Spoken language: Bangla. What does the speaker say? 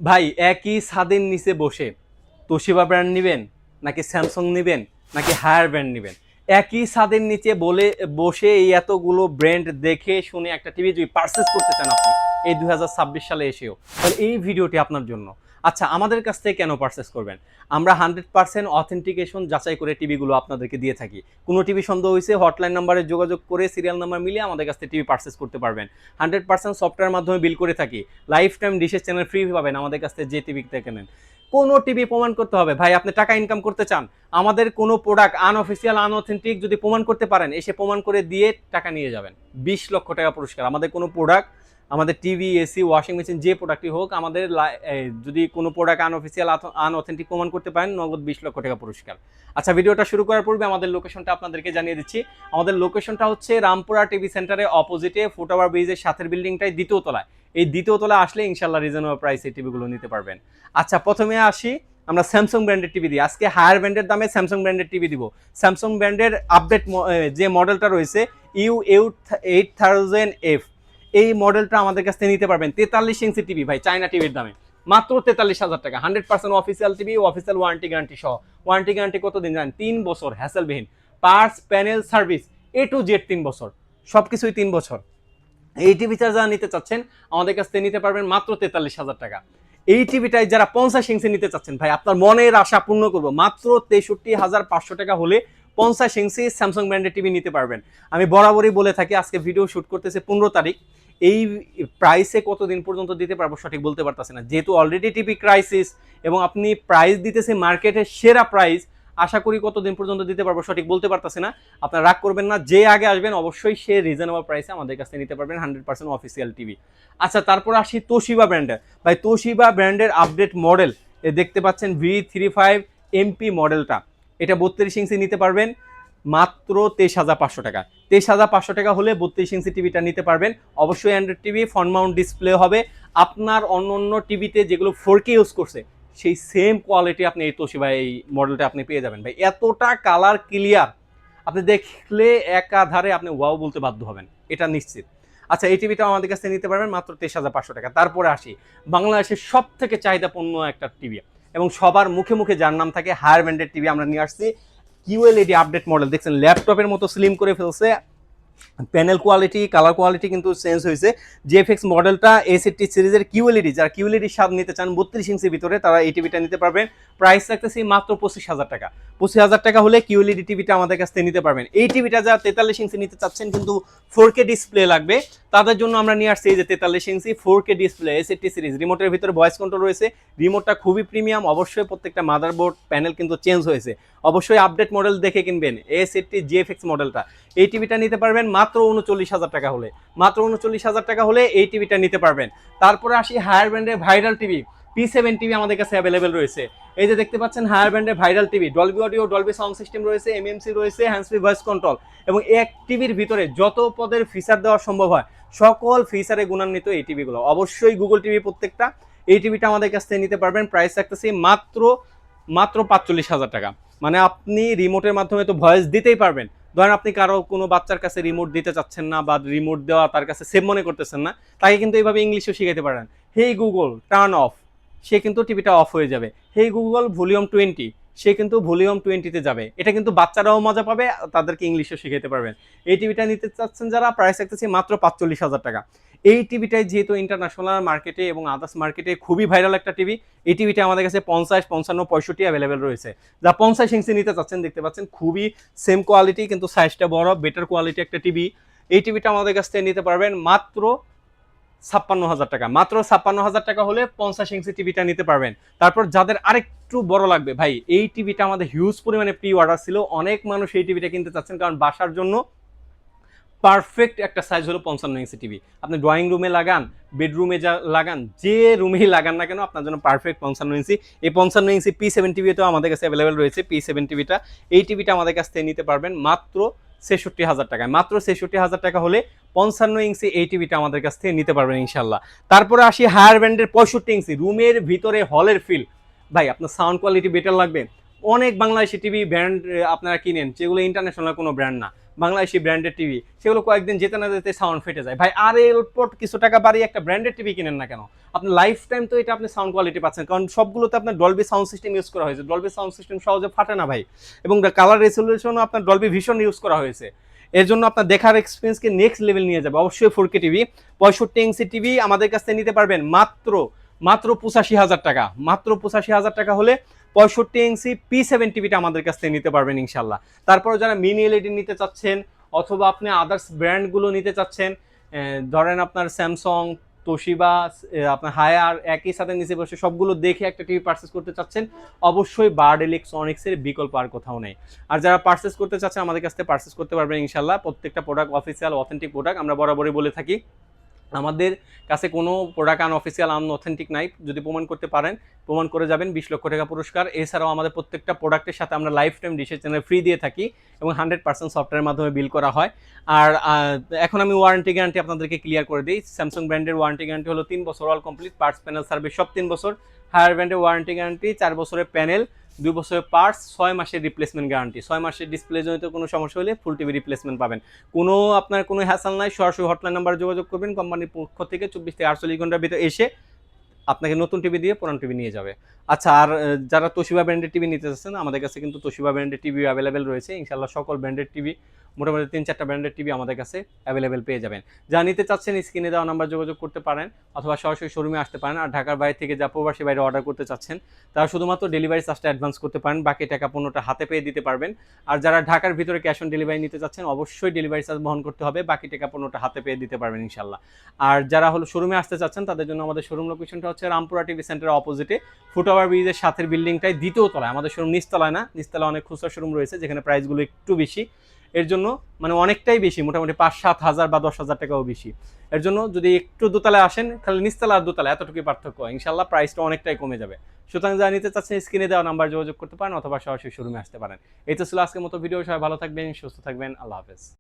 ভাই একই ছাদের নিচে বসে তোশিবা ব্র্যান্ড নিবেন নাকি স্যামসাং নিবেন নাকি হায়ার ব্র্যান্ড নিবেন? একই ছাদের নিচে বসে এই এতগুলো ব্র্যান্ড দেখে শুনে একটা টিভি যদি পারচেস করতে চান আপনি এই 2026 সালে এসেও, তাহলে এই ভিডিওটি আপনার জন্য। আচ্ছা, আমাদের কাছ থেকে কেন পারচেস করবেন? আমরা 100% অথেন্টিকেশন যাচাই করে টিভিগুলো আপনাদেরকে দিয়ে থাকি। কোনো টিভি সন্দেহ হয়েছে হটলাইন নাম্বারে যোগাযোগ করে সিরিয়াল নাম্বার মিলিয়ে আমাদের কাছ থেকে টিভি পারচেস করতে পারবেন। 100% সফটওয়্যার মাধ্যমে বিল করে থাকি। লাইফ টাইম ডিশের চ্যানেল ফ্রি পাবেন আমাদের কাছ থেকে যে টিভি থেকে নেন। কোনো টিভি প্রমাণ করতে হবে ভাই, আপনি টাকা ইনকাম করতে চান, আমাদের কোনো প্রোডাক্ট আনঅফিসিয়াল আনঅথেন্টিক যদি প্রমাণ করতে পারেন, এসে প্রমাণ করে দিয়ে টাকা নিয়ে যাবেন। 20 লক্ষ টাকা পুরস্কার। আমাদের কোনো প্রোডাক্ট, আমাদের টিভি, এসি, ওয়াশিং মেশিন যে প্রোডাক্টই হোক, আমাদের যদি কোনো প্রোডাক্ট আনঅফিসিয়াল আনঅথেন্টিক প্রমাণ করতে পারেন, নগদ 20 লক্ষ টাকা পুরস্কার। আচ্ছা, ভিডিওটা শুরু করার পূর্বে আমাদের লোকেশনটা আপনাদেরকে জানিয়ে দিচ্ছি। আমাদের লোকেশনটা হচ্ছে রামপুরা টিভি সেন্টারে অপোজিটে ফুটওভার ব্রিজের সাথের বিল্ডিংটাই দ্বিতীয় তলায়। এই দ্বিতীয় তলায় আসলে ইনশাল্লাহ রিজনেবল প্রাইসে টিভিগুলো নিতে পারবেন। আচ্ছা, প্রথমে আসি আমরা স্যামসাং ব্র্যান্ডের টিভি দিই। আজকে হায়ার ব্র্যান্ডের দামে স্যামসাং ব্র্যান্ডের টিভি দিব। স্যামসাং ব্র্যান্ডের আপডেট যে মডেলটা রয়েছে U8000F, এই মডেলটা আমাদের কাছ থেকে নিতে পারবেন 43 ইঞ্চি টিভি ভাই, চায়না টিভির দামে মাত্র 43,000 টাকা। 100% official TV, official warranty guarantee সহ। ওয়ারেন্টি গ্যারান্টি কতদিন জানেন? 3 বছর হ্যাসেলবিহীন। Parts, panel, service A to Z 3 বছর, সবকিছুই 3 বছর। এই টিভিটা যারা নিতে চাচ্ছেন আমাদের কাছ থেকে নিতে পারবেন মাত্র 43,000 টাকা। এই টিভিটাই যারা 50 ইঞ্চি নিতে চাচ্ছেন ভাই, আপনার মনের আশা পূর্ণ করবো, মাত্র 63,500 টাকা হলে 50 ইঞ্চি স্যামসাং ব্র্যান্ডের টিভি নিতে পারবেন। আমি বরাবরই বলে থাকি, আজকে ভিডিও শুট করতেছে 15 তারিখ, এই প্রাইসে কতদিন পর্যন্ত দিতে পারবো সঠিক বলতে পারতেছি না, যেহেতু অলরেডি টিভি ক্রাইসিস এবং আপনি প্রাইস দিতেছে মার্কেটের সেরা প্রাইস। আশা করি কতদিন পর্যন্ত দিতে পারবো সঠিক বলতে পারতেছি না। আপনারা রাগ করবেন না, যে আগে আসবেন অবশ্যই সে রিজনেবল প্রাইসে আমাদের কাছে নিতে পারবেন 100% অফিসিয়াল টিভি। আচ্ছা, তারপর আসি তোশিবা ব্র্যান্ডের। ভাই তোশিবা ব্র্যান্ডের আপডেট মডেল দেখতে পাচ্ছেন V35MP মডেলটা, এটা 32 ইঞ্চি নিতে পারবেন মাত্র 23,500 টাকা। 23,500 টাকা হলে 32 ইঞ্চি টিভিটা নিতে পারবেন। অবশ্যই Android TV, front Mount display হবে। আপনার অন্য অন্য টিভিতে যেগুলো 4K ইউজ করছে সেই সেম কোয়ালিটি আপনি এই তোশিবা এই মডেলটা আপনি পেয়ে যাবেন ভাই। এতটা কালার ক্লিয়ার, আপনি দেখলে একাধারে আপনি ওয়াও বলতে বাধ্য হবেন, এটা নিশ্চিত। আচ্ছা, এই টিভিটা আমাদের কাছে নিতে পারবেন মাত্র 23,500 টাকা। তারপরে আসি বাংলাদেশের সব থেকে চাহিদাপূর্ণ একটা টিভি এবং সবার মুখে মুখে যার নাম থাকে, হায়ার ব্র্যান্ডের টিভি আমরা নিয়ে আসছি। QLED আপডেট মডেল, দেখছেন ল্যাপটপের মতো স্লিম করে ফেলছে। প্যানেল কোয়ালিটি, কালার কোয়ালিটি কিন্তু চেঞ্জ হয়েছে। জিএফএক্স মডেলটা A60 সিরিজের কিউএলইডি, যারা কিউএলইডির স্বাদ নিতে চান 32 ইঞ্চির ভিতরে, তারা এই টিভিটা নিতে পারবেন। প্রাইস রাখতেছি মাত্র 25,000 টাকা। 25,000 টাকা হলে কিউএলইডি টিভিটা আমাদের কাছ থেকে নিতে পারবেন। এই টিভিটা যারা 43 ইঞ্চি নিতে চাচ্ছেন কিন্তু 4K ডিসপ্লে লাগবে, তাদের জন্য আমরা নিয়ে আসছি এই যে 43 ইঞ্চি 4K ডিসপ্লে A60 সিরিজ। রিমোটের ভিতরে ভয়েস কন্ট্রোল রয়েছে, রিমোটটা খুবই প্রিমিয়াম। অবশ্যই প্রত্যেকটা মাদারবোর্ড প্যানেল কিন্তু চেঞ্জ হয়েছে। অবশ্যই আপডেট মডেল দেখে কিনবেন A60 জিএফএক্স মডেলটা। এই টিভিটা নিতে পারবেন মাত্র 39,000 টাকা হলে। মাত্র 39,000 টাকা হলে এই টিভিটা নিতে পারবেন। তারপরে আসি হায়ার ব্র্যান্ডের ভাইরাল টিভি P7 টিভি আমাদের কাছে অ্যাভেলেবেল রয়েছে। এই যে দেখতে পাচ্ছেন হায়ার ব্র্যান্ডের viral TV, Dolby audio, Dolby sound system রয়েছে, এমএমসি রয়েছে, হ্যান্ডস ফ্রি ভয়েস কন্ট্রোল, এবং এক টিভির ভিতরে যত পদের ফিচার দেওয়া সম্ভব হয় সকল ফিচারে গুণান্বিত এই টিভিগুলো। অবশ্যই গুগল টিভি প্রত্যেকটা। এই টিভিটা আমাদের কাছ থেকে নিতে পারবেন। প্রাইস রাখতেছি মাত্র 45,000 টাকা। মানে আপনি রিমোটের মাধ্যমে তো ভয়েস দিতেই পারবেন। ধরেন আপনি কারো কোনো বাচ্চার কাছে রিমোট দিতে চাচ্ছেন না, বা রিমোট দেওয়া তার কাছে সেভ মনে করতেছেন না, তাকে কিন্তু এইভাবে ইংলিশও শিখাতে পারেন। হেই গুগল টার্ন অফ, সে কিন্তু টিভিটা অফ হয়ে যাবে। হেই গুগল ভলিউম 20, সে কিন্তু ভলিউম 20-তে যাবে। এটা কিন্তু বাচ্চারাও মজা পাবে, তাদেরকে ইংলিশও শিখাতে পারবেন। এই টিভিটা নিতে চাচ্ছেন যারা, প্রাইস রাখতেছি মাত্র 45,000 টাকা। এই টিভিটাই যেহেতু ইন্টারন্যাশনাল মার্কেটে এবং আদার্স মার্কেটে খুবই ভাইরাল একটা টিভি, এই টিভিটা আমাদের কাছে 50, 55, 65 অ্যাভেলেবেল রয়েছে। যা 50 ইঞ্চি নিতে চাচ্ছেন, দেখতে পাচ্ছেন খুবই সেম কোয়ালিটি কিন্তু সাইজটা বড়, বেটার কোয়ালিটি একটা টিভি। এই টিভিটা আমাদের কাছ থেকে নিতে পারবেন মাত্র 56,000 টাকা। মাত্র 56,000 টাকা হলে 50 ইঞ্চি টিভিটা নিতে পারবেন। তারপর যাদের আরেকটু বড় লাগবে ভাই, এই টিভিটা আমাদের হিউজ পরিমাণে প্রি অর্ডার ছিল, অনেক মানুষ এই টিভিটা কিনতে চাচ্ছেন, কারণ বাসার জন্য পারফেক্ট একটা সাইজ হলো 55 ইঞ্চি টিভি। আপনি ড্রয়িং রুমে লাগান, বেডরুমে যা লাগান, যে রুমেই লাগান না কেন, আপনার জন্য পারফেক্ট 55 ইঞ্চি। এই 55 ইঞ্চি P7 টিভিটাও আমাদের কাছে অ্যাভেলেবেল রয়েছে। P7 টিভিটা, এই টিভিটা আমাদের কাছ থেকে নিতে পারবেন মাত্র 66,000 টাকায়। মাত্র 66,000 টাকা হলে 55 ইঞ্চি এই টিভিটা আমাদের কাছ থেকে নিতে পারবেন ইনশাল্লাহ। তারপরে আসি হায়ার ব্র্যান্ডের 65 ইঞ্চি, রুমের ভিতরে হলের ফিল। ভাই আপনার সাউন্ড কোয়ালিটি বেটার লাগবে, অনেক বাংলাদেশি টিভি ব্র্যান্ড আপনারা কিনেন যেগুলো ইন্টারন্যাশনাল কোনো ব্র্যান্ড না, বাংলাদেশি ব্র্যান্ডেড টিভি, সেগুলো কয়েকদিন যেতে না যেতে সাউন্ড ফেটে যায় ভাই। আর এরপর কিছু টাকা বাড়িয়ে একটা ব্র্যান্ডেড টিভি কিনেন না কেন, আপনি লাইফ টাইম তো এটা আপনি সাউন্ড কোয়ালিটি পাচ্ছেন, কারণ সবগুলোতে আপনার ডলবি সাউন্ড সিস্টেম ইউজ করা হয়েছে। ডলবি সাউন্ড সিস্টেম সহজে ফাটে না ভাই, এবং কালার রেজলিউশনও আপনার ডলবি ভিশন ইউজ করা হয়েছে। এর জন্য আপনার দেখার এক্সপিরিয়েন্সকে নেক্সট লেভেল নিয়ে যাবে। অবশ্যই 4K টিভি, 65 ইঞ্চি টিভি আমাদের কাছ থেকে নিতে পারবেন মাত্র 85,000 টাকা। মাত্র 85,000 টাকা হলে 65 ইঞ্চি P7 টিভিটা আমাদের কাছ থেকে নিতে পারবেন ইনশাল্লাহ। তারপরে যারা মিনি এলইডি নিতে চাচ্ছেন, অথবা আপনি আদার্স ব্র্যান্ডগুলো নিতে চাচ্ছেন, ধরেন আপনার স্যামসং, তোশিবা, আপনার হায়ার, একই সাথে নিচে বসে সবগুলো দেখে একটা টিভি পারচেস করতে চাচ্ছেন, অবশ্যই বার্ড ইলেকট্রনিক্সের বিকল্প আর কোথাও নেই। আর যারা পারচেস করতে চাচ্ছেন আমাদের কাছ থেকে পারচেস করতে পারবেন ইনশাল্লাহ। প্রত্যেকটা প্রোডাক্ট অফিসিয়াল অথেন্টিক প্রোডাক্ট, আমরা বরাবরই বলে থাকি আমাদের কাছে কোনো প্রোডাক্ট আনঅফিসিয়াল আনঅথেন্টিক নাই। যদি প্রমাণ করতে পারেন, প্রমাণ করে যাবেন 20 লক্ষ টাকা পুরস্কার। এছাড়াও আমাদের প্রত্যেকটা প্রোডাক্টের সাথে আমরা লাইফ টাইম ডিশের চ্যানেল ফ্রি দিয়ে থাকি, এবং 100% সফটওয়্যারের মাধ্যমে বিল করা হয়। আর এখন আমি ওয়ারেন্টি গ্যারান্টি আপনাদেরকে ক্লিয়ার করে দিই। স্যামসাং ব্র্যান্ডের ওয়ারেন্টি গ্যারান্টি হলো 3 বছর all complete, parts panel service সব 3 বছর। হায়ার ব্র্যান্ডের ওয়ারেন্টি গ্যারান্টি 4 বছরের প্যানেল, 2 বছরের পার্টস, 6 মাসের রিপ্লেসমেন্ট গ্যারান্টি। 6 মাসের ডিসপ্লে জনিত কোনো সমস্যা হলে ফুল টিভি রিপ্লেসমেন্ট পাবেন। কোনো আপনার কোনো হ্যাসেল নাই, সরাসরি হটলাইন নাম্বারে যোগাযোগ করবেন, কোম্পানির পক্ষ থেকে 24 থেকে 48 ঘন্টার ভিতরে এসে আপনাকে নতুন টিভি দিয়ে পুরান টিভি নিয়ে যাবে। আচ্ছা, আর যারা তোশিবা ব্র্যান্ডের টিভি নিতে চাচ্ছেন, আমাদের কাছে কিন্তু তোশিবা ব্র্যান্ডের টিভি অ্যাভেলেবেল রয়েছে ইনশাআল্লাহ। সকল ব্র্যান্ডের টিভি, মোটামুটি 3-4টা ব্র্যান্ডের টিভি আমাদের কাছে অ্যাভেলেবেল পেয়ে যাবেন। যা নিতে চাচ্ছেন স্ক্রিনে দেওয়া নাম্বার যোগাযোগ করতে পারেন, অথবা সরাসরি শোরুমে আসতে পারেন। আর ঢাকার বাইরে থেকে যা প্রবাসী বাইরে অর্ডার করতে চাচ্ছেন, তারা শুধুমাত্র ডেলিভারি চার্জটা অ্যাডভান্স করতে পারেন, বাকি টাকা পণ্যটা হাতে পেয়ে দিতে পারবেন। আর যারা ঢাকার ভিতরে ক্যাশ অন ডেলিভারি নিতে চাচ্ছেন, অবশ্যই ডেলিভারি চার্জ বহন করতে হবে, বাকি টাকা পণ্যটা হাতে পেয়ে দিতে পারবেন ইনশাল্লাহ। আর যারা হলো শোরুমে আসতে চাচ্ছেন, তাদের জন্য আমাদের শোরুম লোকেশনটা হচ্ছে রামপুরা টিভি সেন্টারের অপোজিটে, ফুটওভার ব্রিজের সাথের বিল্ডিংটাই, দ্বিতীয় তলায়। আমাদের শোরুম নিচতলায় না, নিচতলায় অনেক খুচরা শোরুম রয়েছে যেখানে প্রাইসগুলো একটু বেশি। এর জন্য মানে অনেকটাই বেশি, মোটামুটি 5-7 হাজার বা 10,000 টাকাও বেশি। এর জন্য যদি একটু দোতলায় আসেন, খালি নিচতলা আর দোতলা এতটুকুই পার্থক্য, ইনশাল্লাহ প্রাইসটা অনেকটাই কমে যাবে। সুতরাং যারা নিতে চাচ্ছেন স্ক্রিনে দেওয়া নাম্বার যোগাযোগ করতে পারেন, অথবা সরাসরি শোরুমে আসতে পারেন। এই তো ছিল আজকের মতো ভিডিও। সবাই ভালো থাকবেন, সুস্থ থাকবেন, আল্লাহ হাফেজ।